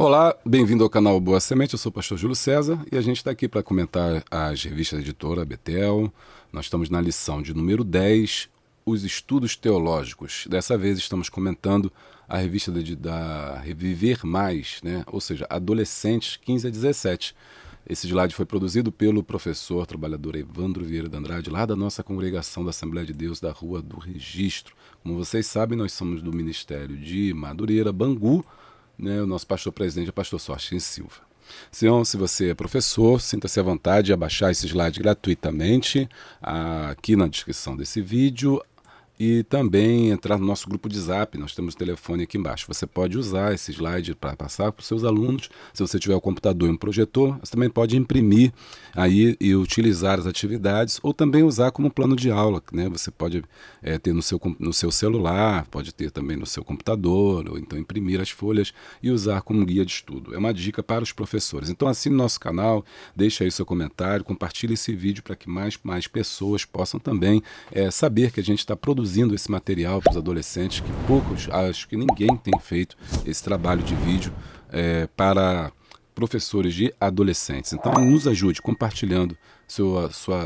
Olá, bem-vindo ao canal Boa Semente, eu sou o pastor Júlio César e a gente está aqui para comentar as revistas da editora Betel. Nós estamos na lição de número 10, os estudos teológicos. Dessa vez estamos comentando a revista da Reviver Mais, né? Ou seja, adolescentes 15 a 17. Esse slide foi produzido pelo professor trabalhador Evandro Vieira de Andrade, lá da nossa congregação da Assembleia de Deus da Rua do Registro. Como vocês sabem, nós somos do Ministério de Madureira, Bangu, né? O nosso pastor presidente é o pastor Sóstenes Silva. Então, se você é professor, sinta-se à vontade de baixar esse slide gratuitamente aqui na descrição desse vídeo e também entrar no nosso grupo de Zap. Nós temos o telefone aqui embaixo. Você pode usar esse slide para passar para os seus alunos. Se você tiver um computador e um projetor, você também pode imprimir aí e utilizar as atividades ou também usar como plano de aula, né? Você pode ter no seu celular, pode ter também no seu computador, ou então imprimir as folhas e usar como guia de estudo. É uma dica para os professores. Então assine nosso canal, deixe aí seu comentário, compartilhe esse vídeo para que mais pessoas possam também saber que a gente está produzindo esse material para os adolescentes, que poucos, acho que ninguém tem feito esse trabalho de vídeo para professores de adolescentes. Então nos ajude compartilhando,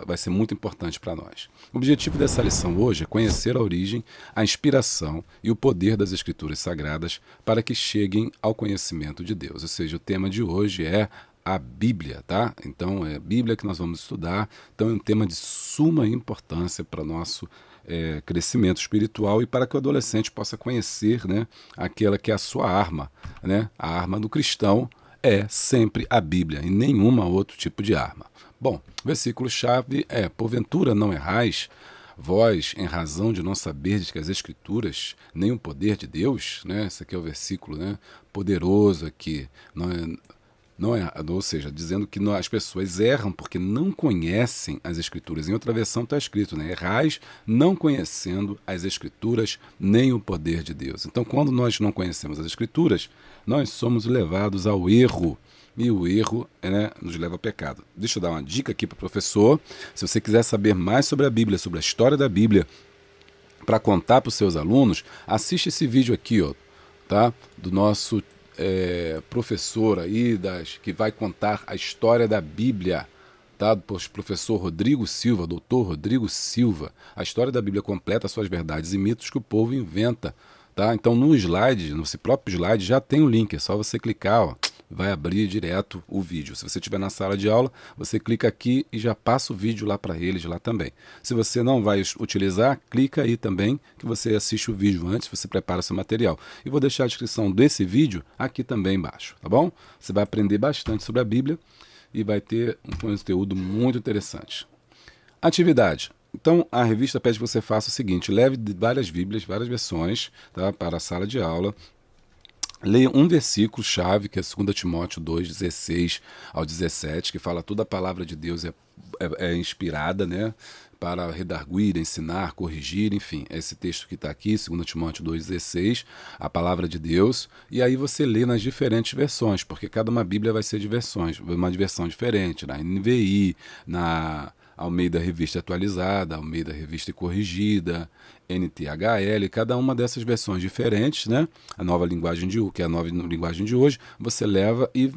vai ser muito importante para nós. O objetivo dessa lição hoje é conhecer a origem, a inspiração e o poder das Escrituras Sagradas para que cheguem ao conhecimento de Deus. Ou seja, o tema de hoje é a Bíblia, tá? Então é a Bíblia que nós vamos estudar. Então é um tema de suma importância para o nosso crescimento espiritual e para que o adolescente possa conhecer, né, aquela que é a sua arma, né? A arma do cristão é sempre a Bíblia e nenhuma outro tipo de arma. Bom, o versículo-chave é: porventura não errais, vós, em razão de não saberdes que as Escrituras, nem o poder de Deus, né? Esse aqui é o versículo, né, poderoso aqui, ou seja, dizendo que as pessoas erram porque não conhecem as Escrituras. Em outra versão está escrito, né? Errais não conhecendo as Escrituras nem o poder de Deus. Então, quando nós não conhecemos as Escrituras, nós somos levados ao erro. E o erro, né, nos leva ao pecado. Deixa eu dar uma dica aqui para o professor. Se você quiser saber mais sobre a Bíblia, sobre a história da Bíblia, para contar para os seus alunos, assiste esse vídeo aqui, ó, tá? Do nosso professor aí que vai contar a história da Bíblia, tá? Do professor Rodrigo Silva, doutor Rodrigo Silva, a história da Bíblia completa, suas verdades e mitos que o povo inventa, tá? Então no slide, no próprio slide já tem o link, é só você clicar, ó, vai abrir direto o vídeo. Se você estiver na sala de aula, você clica aqui e já passa o vídeo lá para eles lá também. Se você não vai utilizar, clica aí também que você assiste o vídeo antes, você prepara seu material. E vou deixar a descrição desse vídeo aqui também embaixo, tá bom? Você vai aprender bastante sobre a Bíblia e vai ter um conteúdo muito interessante. Atividade. Então, a revista pede que você faça o seguinte: leve várias Bíblias, várias versões, tá, para a sala de aula. Leia um versículo-chave, que é 2 Timóteo 2, 16 ao 17, que fala: toda a palavra de Deus é inspirada, né, para redarguir, ensinar, corrigir, enfim. É esse texto que está aqui, 2 Timóteo 2, 16, a palavra de Deus. E aí você lê nas diferentes versões, porque cada uma Bíblia vai ser de versões, uma versão diferente, na NVI, na Almeida Revista Atualizada, Almeida Revista e Corrigida, NTHL, cada uma dessas versões diferentes, né? A nova linguagem que é a nova linguagem de hoje, você leva e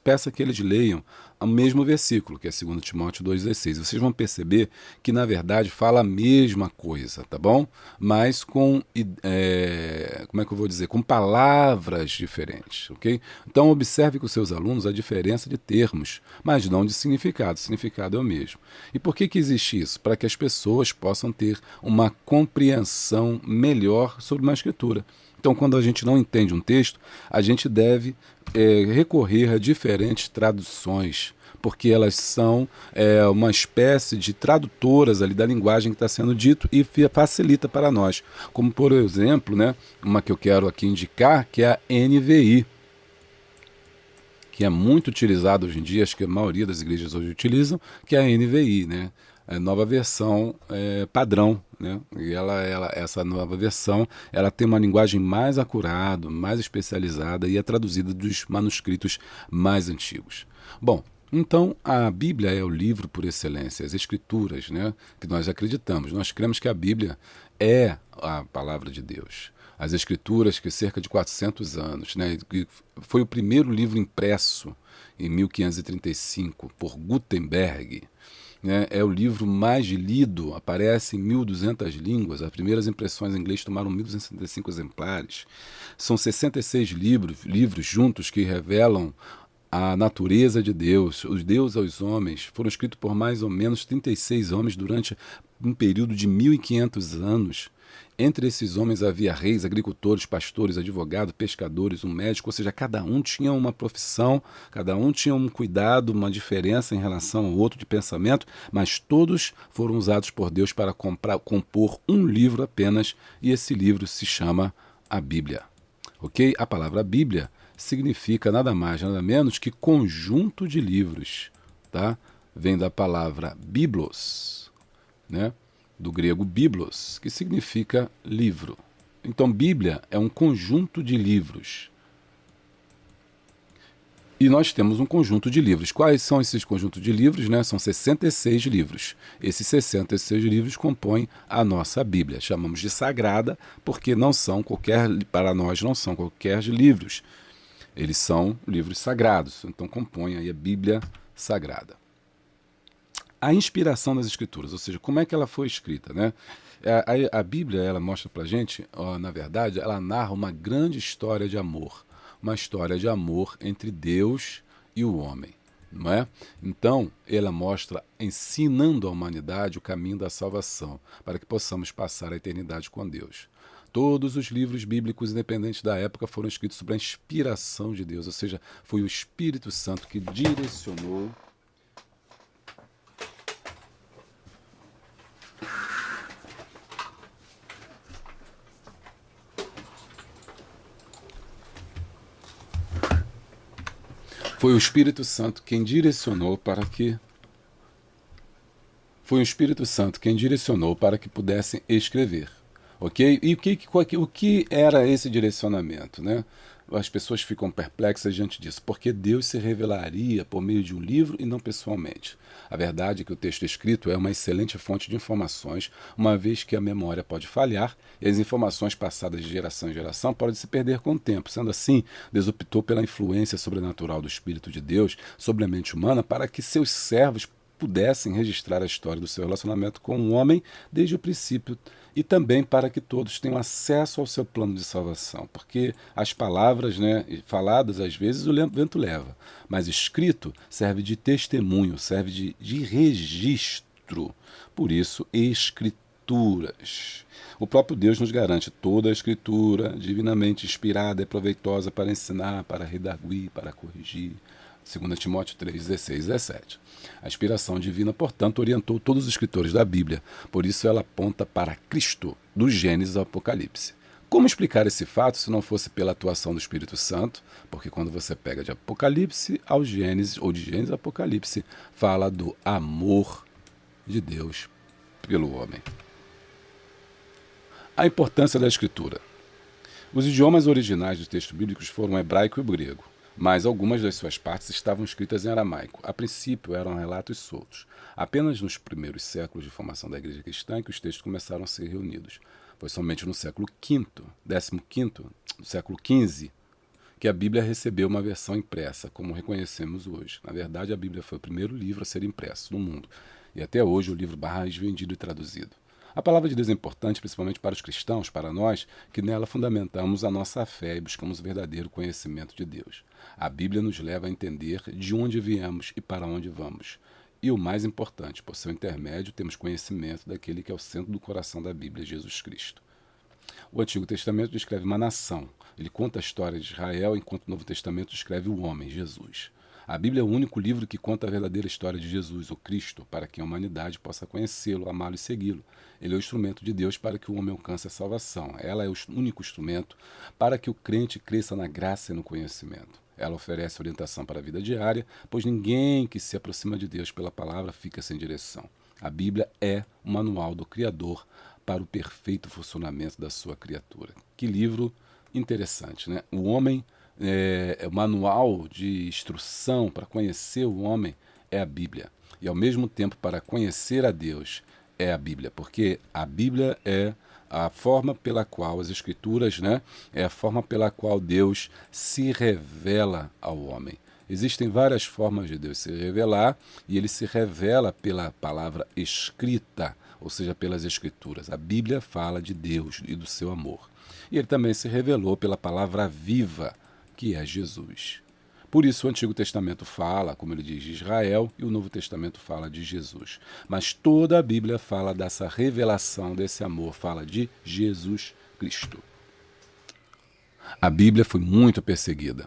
peça que eles leiam o mesmo versículo, que é 2 Timóteo 2,16. Vocês vão perceber que, na verdade, fala a mesma coisa, tá bom? Mas com, como é que eu vou dizer? Com palavras diferentes, ok? Então, observe com os seus alunos a diferença de termos, mas não de significado. O significado é o mesmo. E por que existe isso? Para que as pessoas possam ter uma compreensão melhor sobre uma escritura. Então, quando a gente não entende um texto, a gente deve recorrer a diferentes traduções, porque elas são uma espécie de tradutoras ali da linguagem que está sendo dito e facilita para nós. Como, por exemplo, né, uma que eu quero aqui indicar, que é a NVI, que é muito utilizada hoje em dia, acho que a maioria das igrejas hoje utilizam, que é a NVI, né? Nova versão padrão, né? E essa nova versão, ela tem uma linguagem mais acurada, mais especializada e é traduzida dos manuscritos mais antigos. Bom, Então, a Bíblia é o livro por excelência, as Escrituras, né, que nós acreditamos. Nós cremos que a Bíblia é a palavra de Deus. As Escrituras, que cerca de 400 anos, né, que foi o primeiro livro impresso em 1535 por Gutenberg, né, é o livro mais lido, aparece em 1.200 línguas. As primeiras impressões em inglês tomaram 1.265 exemplares. São 66 livros juntos que revelam a natureza de Deus, os Deus aos homens, foram escritos por mais ou menos 36 homens durante um período de 1.500 anos. Entre esses homens havia reis, agricultores, pastores, advogados, pescadores, um médico, ou seja, cada um tinha uma profissão, cada um tinha um cuidado, uma diferença em relação ao outro de pensamento, mas todos foram usados por Deus para compor um livro apenas, e esse livro se chama a Bíblia. Ok? A palavra Bíblia significa nada mais, nada menos que conjunto de livros, tá? Vem da palavra biblos, né? Do grego biblos, que significa livro. Então, Bíblia é um conjunto de livros. E nós temos um conjunto de livros. Quais são esses conjuntos de livros? Né? São 66 livros. Esses 66 livros compõem a nossa Bíblia. Chamamos de sagrada porque não são qualquer, para nós não são qualquer livros. Eles são livros sagrados. Então compõem aí a Bíblia Sagrada. A inspiração das Escrituras, ou seja, como é que ela foi escrita, né? A Bíblia, ela mostra pra gente, na verdade, ela narra uma grande história de amor. Uma história de amor entre Deus e o homem, não é? Então, ela mostra ensinando à humanidade o caminho da salvação, para que possamos passar a eternidade com Deus. Todos os livros bíblicos, independentes da época, foram escritos sob a inspiração de Deus, ou seja, foi o Espírito Santo que direcionou Foi o Espírito Santo quem direcionou para que pudessem escrever, ok? E o que era esse direcionamento, né? As pessoas ficam perplexas diante disso, porque Deus se revelaria por meio de um livro e não pessoalmente. A verdade é que o texto escrito é uma excelente fonte de informações, uma vez que a memória pode falhar e as informações passadas de geração em geração podem se perder com o tempo. Sendo assim, Deus optou pela influência sobrenatural do Espírito de Deus sobre a mente humana para que seus servos pudessem registrar a história do seu relacionamento com o homem desde o princípio e também para que todos tenham acesso ao seu plano de salvação, porque as palavras, né, faladas às vezes o vento leva, mas escrito serve de testemunho, serve de registro, por isso escrituras. O próprio Deus nos garante toda a escritura divinamente inspirada é proveitosa para ensinar, para redarguir, para corrigir. 2 Timóteo 3, 16 e 17. A inspiração divina, portanto, orientou todos os escritores da Bíblia, por isso ela aponta para Cristo, do Gênesis ao Apocalipse. Como explicar esse fato se não fosse pela atuação do Espírito Santo? Porque quando você pega de Apocalipse ao Gênesis, ou de Gênesis ao Apocalipse, fala do amor de Deus pelo homem. A importância da Escritura. Os idiomas originais dos textos bíblicos foram o hebraico e o grego, mas algumas das suas partes estavam escritas em aramaico. A princípio eram relatos soltos. Apenas nos primeiros séculos de formação da igreja cristã que os textos começaram a ser reunidos. Foi somente no século V, no século XV, que a Bíblia recebeu uma versão impressa, como reconhecemos hoje. Na verdade, a Bíblia foi o primeiro livro a ser impresso no mundo, e até hoje o livro mais vendido e traduzido. A palavra de Deus é importante principalmente para os cristãos, para nós, que nela fundamentamos a nossa fé e buscamos o verdadeiro conhecimento de Deus. A Bíblia nos leva a entender de onde viemos e para onde vamos. E o mais importante, por seu intermédio, temos conhecimento daquele que é o centro do coração da Bíblia, Jesus Cristo. O Antigo Testamento descreve uma nação. Ele conta a história de Israel, enquanto o Novo Testamento descreve o homem, Jesus. A Bíblia é o único livro que conta a verdadeira história de Jesus, o Cristo, para que a humanidade possa conhecê-lo, amá-lo e segui-lo. Ele é o instrumento de Deus para que o homem alcance a salvação. Ela é o único instrumento para que o crente cresça na graça e no conhecimento. Ela oferece orientação para a vida diária, pois ninguém que se aproxima de Deus pela palavra fica sem direção. A Bíblia é o manual do Criador para o perfeito funcionamento da sua criatura. Que livro interessante, né? O homem o manual de instrução para conhecer o homem é a Bíblia. E ao mesmo tempo, para conhecer a Deus é a Bíblia, porque a Bíblia é a forma pela qual as Escrituras, né, é a forma pela qual Deus se revela ao homem. Existem várias formas de Deus se revelar, e ele se revela pela palavra escrita, ou seja, pelas Escrituras. A Bíblia fala de Deus e do seu amor. E ele também se revelou pela palavra viva, que é Jesus. Por isso o Antigo Testamento fala, como ele diz, de Israel, e o Novo Testamento fala de Jesus. Mas toda a Bíblia fala dessa revelação, desse amor, fala de Jesus Cristo. A Bíblia foi muito perseguida.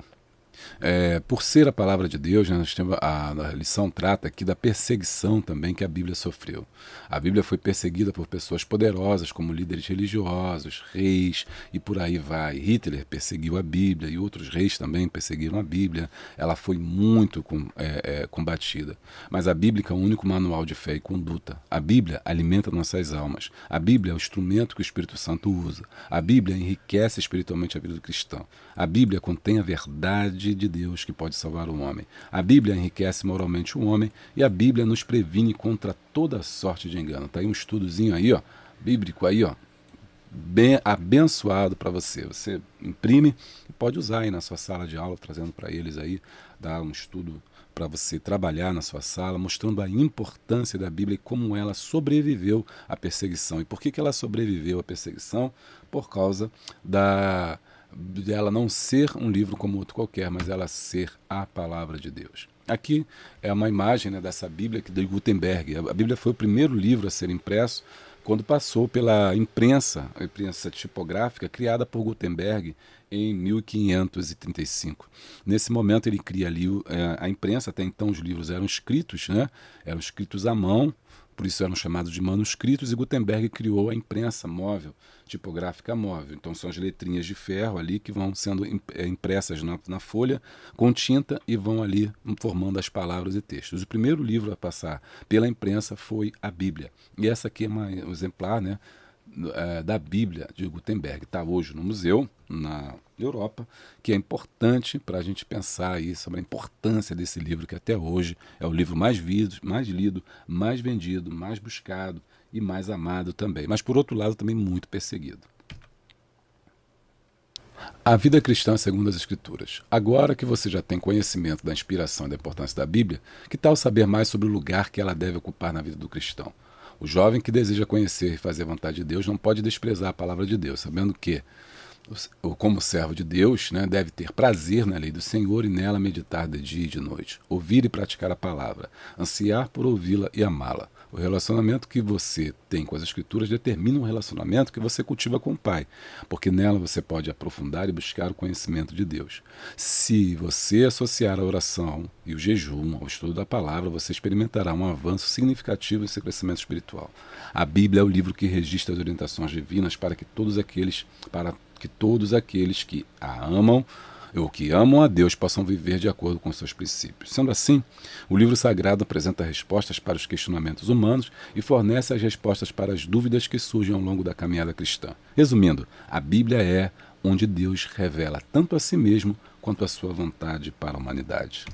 Por ser a palavra de Deus, né, a lição trata aqui da perseguição também que a Bíblia sofreu. A Bíblia foi perseguida por pessoas poderosas, como líderes religiosos, reis, e por aí vai. Hitler perseguiu a Bíblia e outros reis também perseguiram a Bíblia. Ela foi muito combatida. Mas a Bíblia é o único manual de fé e conduta. A Bíblia alimenta nossas almas. A Bíblia é o instrumento que o Espírito Santo usa. A Bíblia enriquece espiritualmente a vida do cristão. A Bíblia contém a verdade de Deus que pode salvar o homem. A Bíblia enriquece moralmente o homem e a Bíblia nos previne contra toda sorte de engano. Tá aí um estudozinho aí, ó, bíblico aí, ó, bem abençoado para você. Você imprime e pode usar aí na sua sala de aula, trazendo para eles aí, dar um estudo para você trabalhar na sua sala, mostrando a importância da Bíblia e como ela sobreviveu à perseguição. E por que ela sobreviveu à perseguição? Por causa de ela não ser um livro como outro qualquer, mas ela ser a palavra de Deus. Aqui é uma imagem, né, dessa Bíblia de Gutenberg. A Bíblia foi o primeiro livro a ser impresso quando passou pela imprensa, a imprensa tipográfica criada por Gutenberg em 1535. Nesse momento ele cria ali a imprensa. Até então os livros eram escritos, né, eram escritos à mão, por isso eram chamados de manuscritos, e Gutenberg criou a imprensa móvel, tipográfica móvel. Então são as letrinhas de ferro ali que vão sendo impressas na folha com tinta e vão ali formando as palavras e textos. O primeiro livro a passar pela imprensa foi a Bíblia. E essa aqui é um exemplar, né, da Bíblia de Gutenberg. Está hoje no museu, na Europa, que é importante para a gente pensar aí sobre a importância desse livro, que até hoje é o livro mais lido, mais vendido, mais buscado e mais amado também. Mas, por outro lado, também muito perseguido. A vida cristã segundo as Escrituras. Agora que você já tem conhecimento da inspiração e da importância da Bíblia, que tal saber mais sobre o lugar que ela deve ocupar na vida do cristão? O jovem que deseja conhecer e fazer a vontade de Deus não pode desprezar a palavra de Deus, sabendo que, como servo de Deus, né, deve ter prazer na lei do Senhor e nela meditar de dia e de noite, ouvir e praticar a palavra, ansiar por ouvi-la e amá-la. O relacionamento que você tem com as Escrituras determina um relacionamento que você cultiva com o Pai, porque nela você pode aprofundar e buscar o conhecimento de Deus. Se você associar a oração e o jejum ao estudo da palavra, você experimentará um avanço significativo em seu crescimento espiritual. A Bíblia é o livro que registra as orientações divinas para que todos aqueles que a amam ou que amam a Deus possam viver de acordo com seus princípios. Sendo assim, o livro sagrado apresenta respostas para os questionamentos humanos e fornece as respostas para as dúvidas que surgem ao longo da caminhada cristã. Resumindo, a Bíblia é onde Deus revela tanto a si mesmo quanto a sua vontade para a humanidade.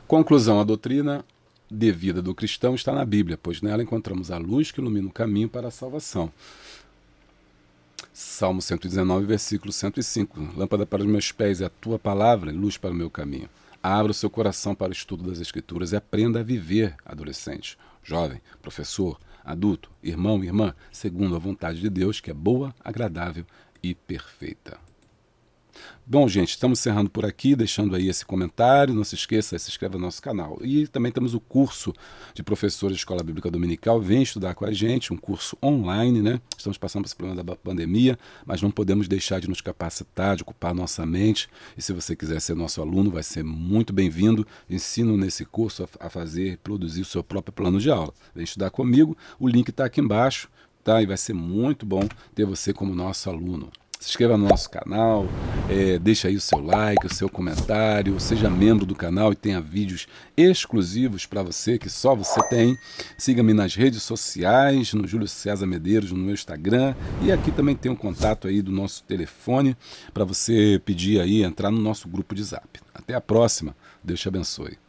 Conclusão: a doutrina de vida do cristão está na Bíblia, pois nela encontramos a luz que ilumina o caminho para a salvação. Salmo 119, versículo 105. Lâmpada para os meus pés é a tua palavra e luz para o meu caminho. Abra o seu coração para o estudo das Escrituras e aprenda a viver, adolescente, jovem, professor, adulto, irmão e irmã, segundo a vontade de Deus, que é boa, agradável e perfeita. Bom, gente, estamos encerrando por aqui, deixando aí esse comentário. Não se esqueça, se inscreva no nosso canal. E também temos o curso de professores de Escola Bíblica Dominical. Vem estudar com a gente, um curso online, né? Estamos passando por esse problema da pandemia, mas não podemos deixar de nos capacitar, de ocupar nossa mente. E se você quiser ser nosso aluno, vai ser muito bem-vindo. Ensino nesse curso a fazer, produzir o seu próprio plano de aula. Vem estudar comigo, o link está aqui embaixo, tá? E vai ser muito bom ter você como nosso aluno. Se inscreva no nosso canal, deixa aí o seu like, o seu comentário, seja membro do canal e tenha vídeos exclusivos para você, que só você tem. Siga-me nas redes sociais, no Júlio César Medeiros, no meu Instagram, e aqui também tem um contato aí do nosso telefone para você pedir aí, entrar no nosso grupo de Zap. Até a próxima, Deus te abençoe.